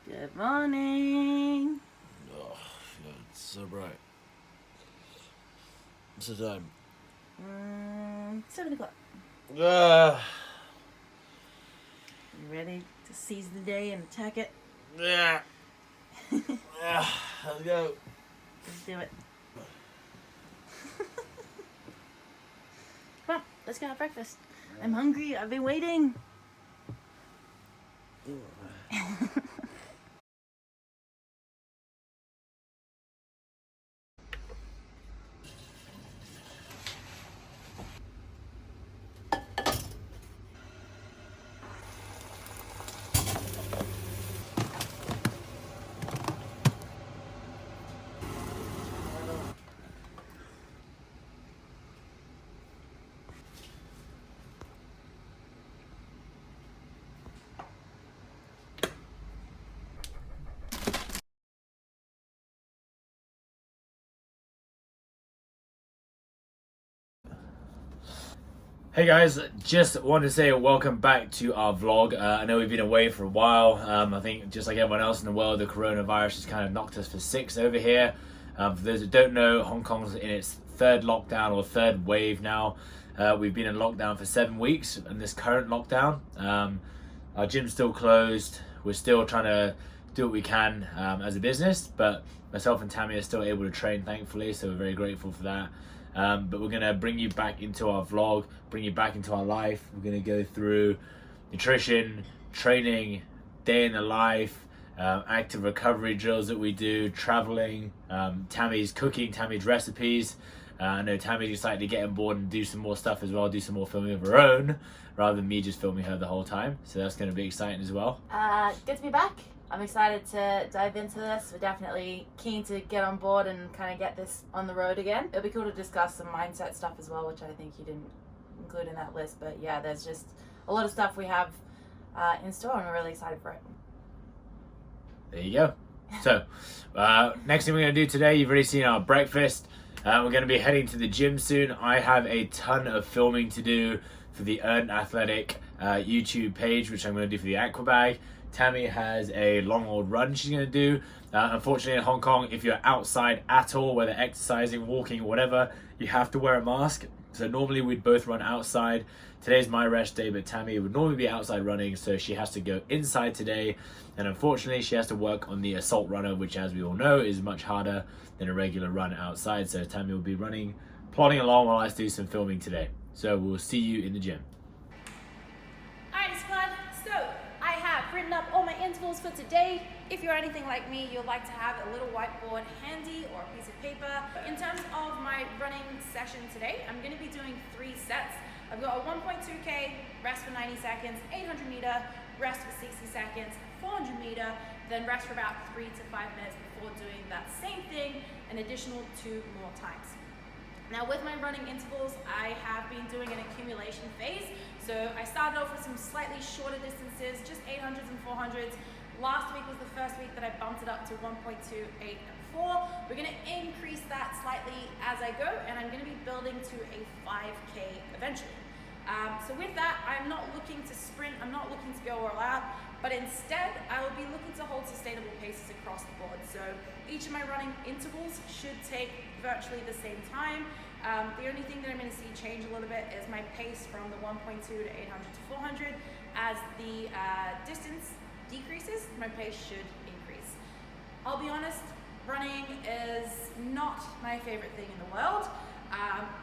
Good morning. Oh, God, it's so bright. What's the time? 7 o'clock. Ah, You ready to seize the day and attack it? yeah. Let's go. Let's do it. Come on, let's go have breakfast. I'm hungry. I've been waiting. Hey guys, just want to say welcome back to our vlog. I know we've been away for a while. I think just like everyone else in the world, the coronavirus has kind of knocked us for six over here. For those who don't know, Hong Kong's in its third lockdown or third wave now. We've been in lockdown for 7 weeks in this current lockdown. Our gym's still closed. We're still trying to do what we can as a business, but myself and Tammi are still able to train, thankfully, so we're very grateful for that. But we're gonna bring you back into our vlog, bring you back into our life. We're gonna go through nutrition, training, day in the life, active recovery drills that we do, traveling, Tammy's cooking, Tammy's recipes. I know Tammy's excited to get on board and do some more stuff as well, do some more filming of her own, rather than me just filming her the whole time. So that's gonna be exciting as well. Good to be back. I'm excited to dive into this. We're definitely keen to get on board and kind of get this on the road again. It'll be cool to discuss some mindset stuff as well, which I think you didn't include in that list. But yeah, there's just a lot of stuff we have in store, and we're really excited for it. There you go. So, next thing we're going to do today, you've already seen our breakfast. We're going to be heading to the gym soon. I have a ton of filming to do for the Earn Athletic YouTube page, which I'm going to do for the Aquabag. Tammi has a long old run she's going to do. Unfortunately in Hong Kong, if you're outside at all, whether exercising, walking, or whatever, you have to wear a mask. So normally we'd both run outside. Today's my rest day, but Tammi would normally be outside running, so she has to go inside today. And unfortunately, she has to work on the assault runner, which as we all know is much harder than a regular run outside. So Tammi will be running, plodding along while I do some filming today. So we'll see you in the gym. Alright, squad. So I have written up all my intervals for today. If you're anything like me, you'll like to have a little whiteboard handy or a piece of paper. In terms of my running session today, I'm going to be doing 3 sets. I've got a 1.2k, rest for 90 seconds, 800 meter, rest for 60 seconds, 400 meter, then rest for about 3 to 5 minutes before doing that same thing an additional 2 more times. Now with my running intervals, I have been doing an accumulation phase. So I started off with some slightly shorter distances, just 800s and 400s. Last week was the first week that I bumped it up to 1.2, 8, and 4. We're gonna increase that slightly as I go, and I'm gonna be building to a 5K eventually. So with that, I'm not looking to sprint, I'm not looking to go all out, but instead I will be looking to hold sustainable paces across the board. So each of my running intervals should take virtually the same time. The only thing that I'm going to see change a little bit is my pace from the 1.2 to 800 to 400. As the distance decreases, my pace should increase. I'll be honest, running is not my favorite thing in the world.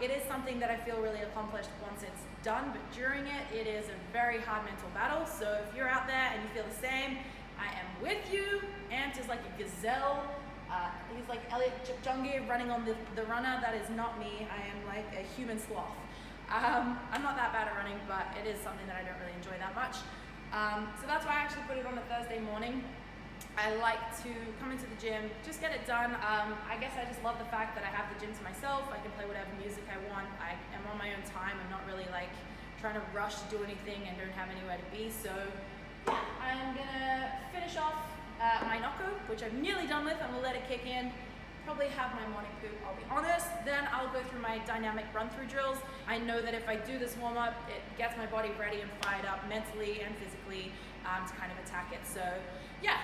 It is something that I feel really accomplished once it's done, but during it, it is a very hard mental battle. So if you're out there and you feel the same, I am with you. Ant is like a gazelle. He's like Elliot Kipchoge running on the runner. That is not me. I am like a human sloth. I'm not that bad at running, but it is something that I don't really enjoy that much. So that's why I actually put it on a Thursday morning. I like to come into the gym, just get it done. I guess I just love the fact that I have the gym to myself. I can play whatever music I want. I am on my own time. I'm not really like trying to rush to do anything and don't have anywhere to be. So yeah, I'm gonna finish off my knocko, which I'm nearly done with. I'm gonna let it kick in. probably have my morning poop, I'll be honest. Then I'll go through my dynamic run-through drills. I know that if I do this warm-up, it gets my body ready and fired up mentally and physically to kind of attack it. So, yeah.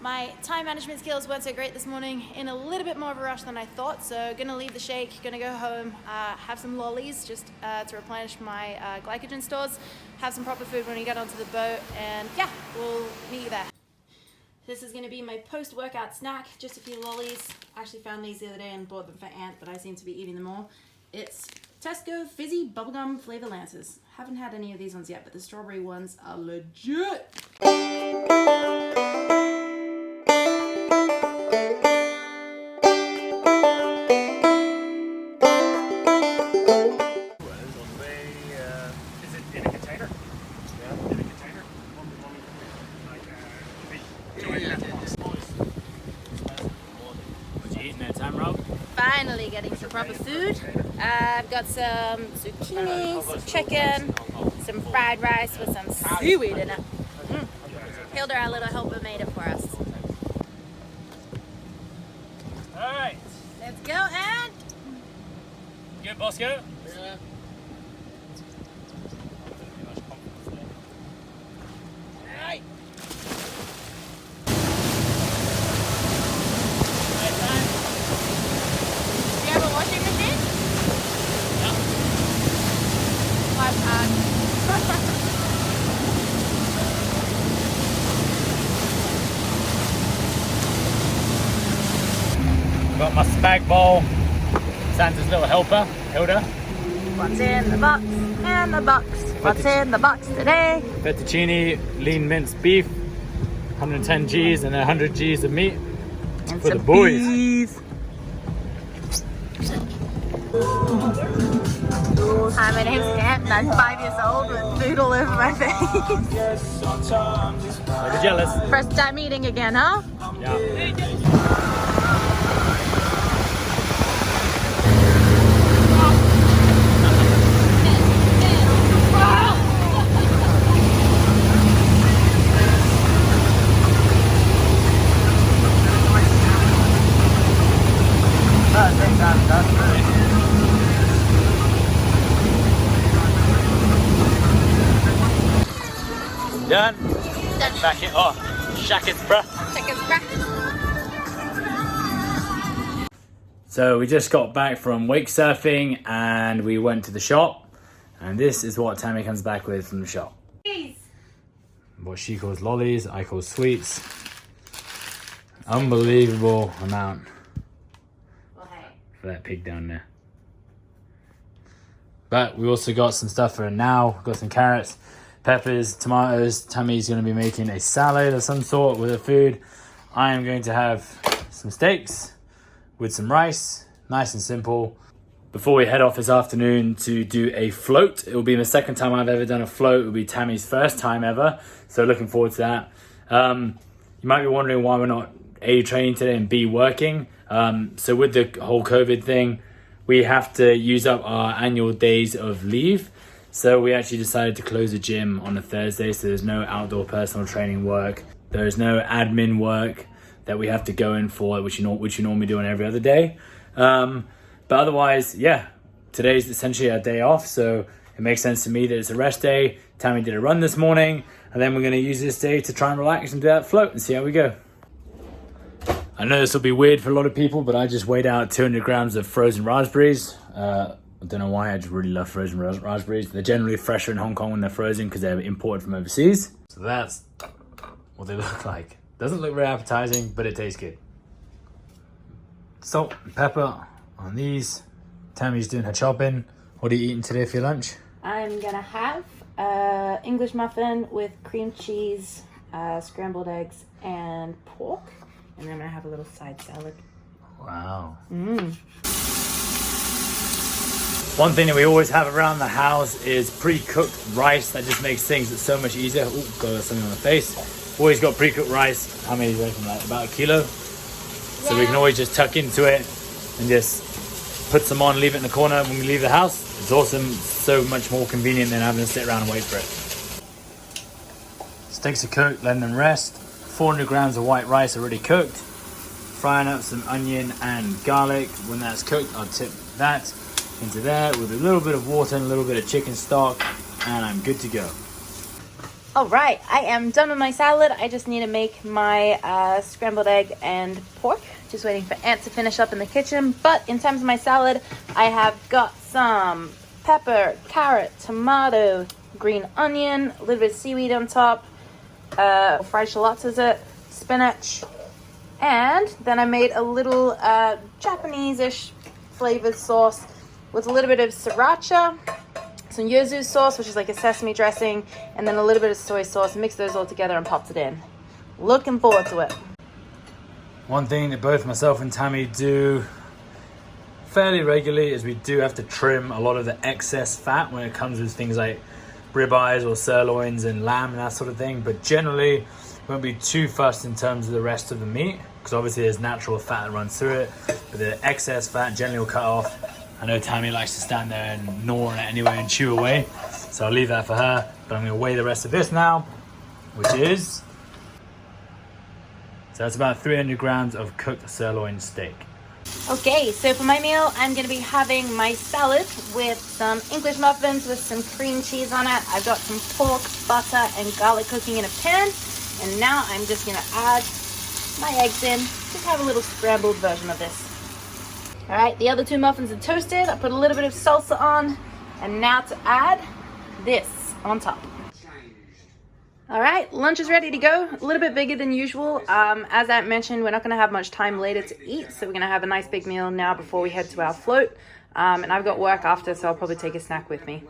My time management skills weren't so great this morning, in a little bit more of a rush than I thought, so gonna leave the shake, gonna go home, have some lollies just to replenish my glycogen stores, have some proper food when we get onto the boat, and yeah, we'll meet you there. This is gonna be my post-workout snack, just a few lollies. I actually found these the other day and bought them for Ant, but I seem to be eating them all. It's Tesco Fizzy Bubblegum Flavor Lancers. Haven't had any of these ones yet, but the strawberry ones are legit. Finally getting some proper food. I've got some zucchini, some chicken, some fried rice with some seaweed in it. Hilda, our little helper, made it for us. Alright. Let's go, Ant! Good, Bosco? Yeah. Alright. Do you have a washing machine? Yeah. Life hack. Got my spag bowl, Santa's little helper, Hilda. What's in the box? And the box. What's in the box today? Fettuccine, lean minced beef, 110 G's and 100 G's of meat And for the some boys. bees. Hi, my name's Ant and I'm 5 years old with food all over my face. Like a jealous. First time eating again, huh? Yeah. Done. Back it off. Shackets, bruh. So we just got back from wake surfing and we went to the shop, and this is what Tammy comes back with from the shop. What she calls lollies, I call sweets. Unbelievable amount for that pig down there. But we also got some stuff for now. Got some carrots, peppers, tomatoes. Tammy's going to be making a salad of some sort with her food. I am going to have some steaks with some rice, nice and simple. Before we head off this afternoon to do a float, it will be the second time I've ever done a float. It will be Tammy's first time ever, so looking forward to that. You might be wondering why we're not A, training today and B, working. So with the whole COVID thing, we have to use up our annual days of leave. So we actually decided to close the gym on a Thursday, so there's no outdoor personal training work. There's no admin work that we have to go in for, which you normally do on every other day. But otherwise, yeah, today's essentially our day off, so it makes sense to me that it's a rest day. Tammy did a run this morning, and then we're going to use this day to try and relax and do that float and see how we go. I know this will be weird for a lot of people, but I just weighed out 200 grams of frozen raspberries. I don't know why, I just really love frozen raspberries. They're generally fresher in Hong Kong when they're frozen because they're imported from overseas. So that's what they look like. Doesn't look very appetizing, but it tastes good. Salt and pepper on these. Tammy's doing her chopping. What are you eating today for your lunch? I'm gonna have English muffin with cream cheese, scrambled eggs, and pork. And then I'm gonna have a little side salad. Wow. Mmm. One thing that we always have around the house is pre-cooked rice. That just makes things so much easier. Oh, got something on the face. Always got pre-cooked rice. How many do you reckon? Like about 1 kilo? So we can always just tuck into it and just put some on, leave it in the corner when we leave the house. It's awesome. So much more convenient than having to sit around and wait for it. Steaks are cooked, letting them rest. 400 grams of white rice already cooked. Frying up some onion and garlic. When that's cooked, I'll tip that into there with a little bit of water and a little bit of chicken stock, and I'm good to go. All right, I am done with my salad. I just need to make my scrambled egg and pork. Just waiting for Ant to finish up in the kitchen. But in terms of my salad, I have got some pepper, carrot, tomato, green onion, a little bit of seaweed on top, fried shallots is it, spinach, and then I made a little Japanese-ish flavored sauce with a little bit of sriracha, some yuzu sauce, which is like a sesame dressing, and then a little bit of soy sauce. Mix those all together and popped it in. Looking forward to it. One thing that both myself and Tammy do fairly regularly is we do have to trim a lot of the excess fat when it comes with things like ribeyes or sirloins and lamb and that sort of thing. But generally, we won't be too fussed in terms of the rest of the meat, because obviously there's natural fat that runs through it. But the excess fat generally will cut off. I know Tammy likes to stand there and gnaw on it anyway and chew away, so I'll leave that for her. But I'm going to weigh the rest of this now, which is... So that's about 300 grams of cooked sirloin steak. Okay, so for my meal, I'm going to be having my salad with some English muffins with some cream cheese on it. I've got some pork, butter, and garlic cooking in a pan. And now I'm just going to add my eggs in. Just have a little scrambled version of this. All right, the other 2 muffins are toasted. I put a little bit of salsa on. And now to add this on top. All right, lunch is ready to go. A little bit bigger than usual. As I mentioned, we're not gonna have much time later to eat, so we're gonna have a nice big meal now before we head to our float. And I've got work after, so I'll probably take a snack with me.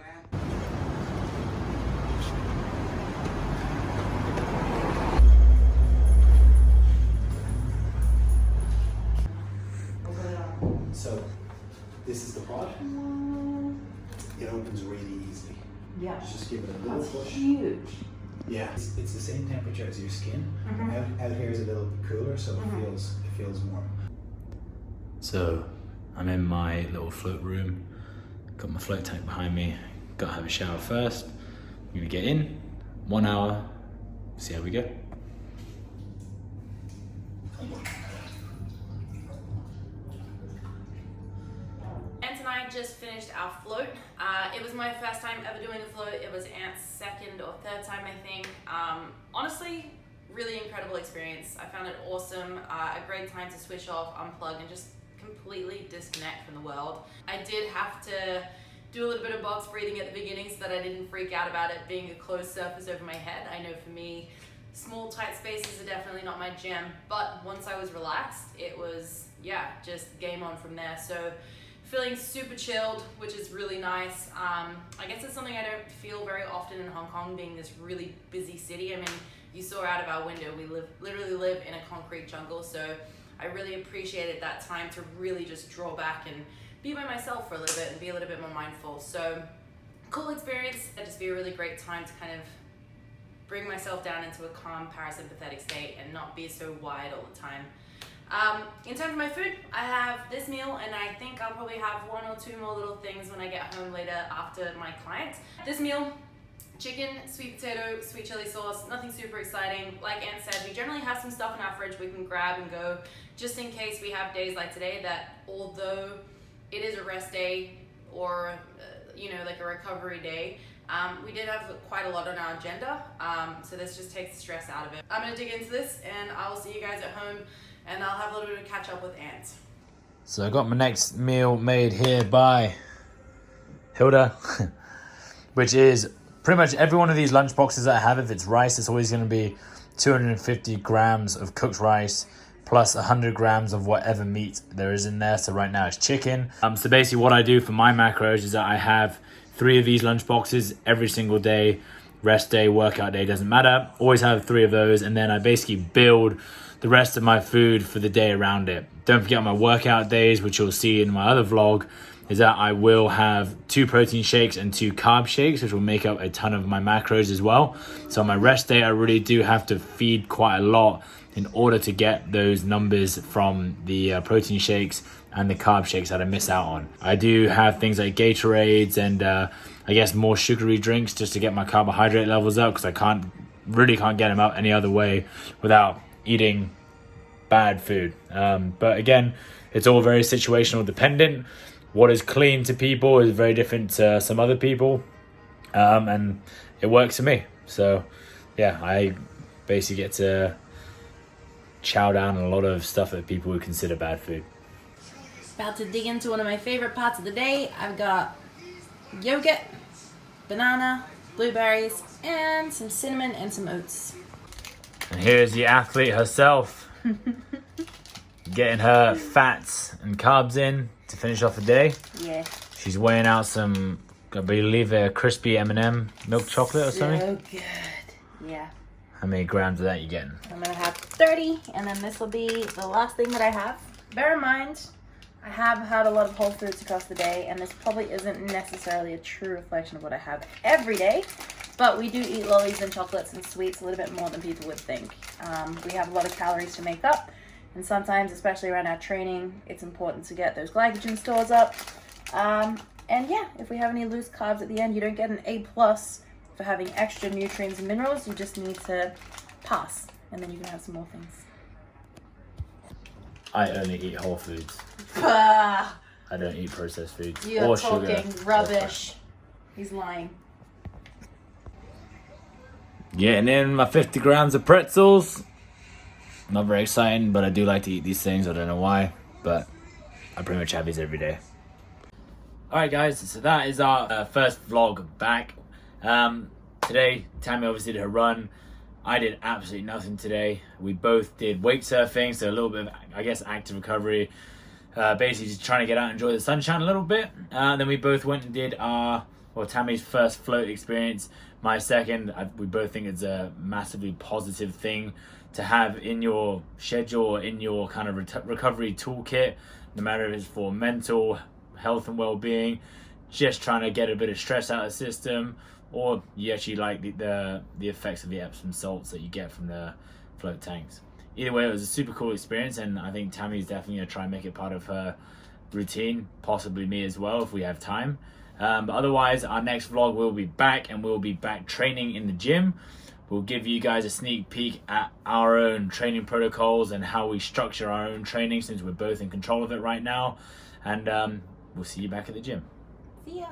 So, this is the pod. It opens really easily. Yeah. Just give it a little push. Huge. Yeah, it's the same temperature as your skin. Out here is a little bit cooler, so it feels warm. So I'm in my little float room. Got my float tank behind me. Got to have a shower first. I'm gonna get in. 1 hour. See how we go. Just finished our float. It was my first time ever doing a float. It was Ant's second or third time, I think. Honestly, really incredible experience. I found it awesome. A great time to switch off, unplug, and just completely disconnect from the world. I did have to do a little bit of box breathing at the beginning so that I didn't freak out about it being a closed surface over my head. I know for me, small tight spaces are definitely not my jam, but once I was relaxed, it was, yeah, just game on from there. So feeling super chilled, which is really nice. I guess it's something I don't feel very often in Hong Kong, being this really busy city. I mean, you saw out of our window, we literally live in a concrete jungle, so I really appreciated that time to really just draw back and be by myself for a little bit and be a little bit more mindful. So cool experience. It'd just be a really great time to kind of bring myself down into a calm parasympathetic state and not be so wide all the time. In terms of my food, I have this meal, and I think I'll probably have 1 or 2 more little things when I get home later after my client. This meal, chicken, sweet potato, sweet chili sauce, nothing super exciting. Like Anne said, we generally have some stuff in our fridge we can grab and go, just in case we have days like today that, although it is a rest day or like a recovery day, we did have quite a lot on our agenda, so this just takes the stress out of it. I'm gonna dig into this, and I will see you guys at home, and I'll have a little bit of catch up with Ant. So I got my next meal made here by Hilda, which is pretty much every one of these lunch boxes that I have. If it's rice, it's always going to be 250 grams of cooked rice plus 100 grams of whatever meat there is in there. So right now it's chicken. So basically what I do for my macros is that I have 3 of these lunch boxes every single day. rest day, workout day, doesn't matter. Always have 3 of those, and then I basically build the rest of my food for the day around it. Don't forget on my workout days, which you'll see in my other vlog, is that I will have 2 protein shakes and 2 carb shakes, which will make up a ton of my macros as well. So on my rest day, I really do have to feed quite a lot in order to get those numbers from the protein shakes and the carb shakes that I miss out on. I do have things like Gatorades and I guess more sugary drinks just to get my carbohydrate levels up, because I really can't get them up any other way without eating bad food. But again, it's all very situational dependent. What is clean to people is very different to some other people, and it works for me. So yeah, I basically get to chow down on a lot of stuff that people would consider bad food. About to dig into one of my favorite parts of the day. I've got yogurt, banana, blueberries, and some cinnamon and some oats. And here's the athlete herself, getting her fats and carbs in to finish off the day. Yeah. She's weighing out some, I believe, a crispy M&M milk chocolate or something. So good. Yeah. How many grams of that you getting? I'm gonna have 30, and then this will be the last thing that I have. Bear in mind, I have had a lot of whole foods across the day, and this probably isn't necessarily a true reflection of what I have every day, but we do eat lollies and chocolates and sweets a little bit more than people would think. We have a lot of calories to make up, and sometimes, especially around our training, it's important to get those glycogen stores up. And yeah, if we have any loose carbs at the end, you don't get an A+ for having extra nutrients and minerals. You just need to pass, and then you can have some more things. I only eat whole foods. Ah, I don't eat processed foods you're or talking sugar. rubbish. He's lying. Getting in my 50 grams of pretzels. Not very exciting, but I do like to eat these things. I don't know why, but I pretty much have these every day. Alright guys, so that is our first vlog back. Today, Tammi obviously did her run. I did absolutely nothing today. We both did weight surfing, so a little bit of, I guess, active recovery. Basically just trying to get out and enjoy the sunshine a little bit. Then we both went and did Tammy's first float experience. My second. We both think it's a massively positive thing to have in your schedule, in your kind of recovery toolkit, no matter if it's for mental health and well-being, just trying to get a bit of stress out of the system, or you actually like the effects of the Epsom salts that you get from the float tanks. Either way, it was a super cool experience, and I think Tammy's definitely going to try and make it part of her routine, possibly me as well if we have time. But otherwise, our next vlog will be back, and we'll be back training in the gym. We'll give you guys a sneak peek at our own training protocols and how we structure our own training, since we're both in control of it right now. And we'll see you back at the gym. See ya.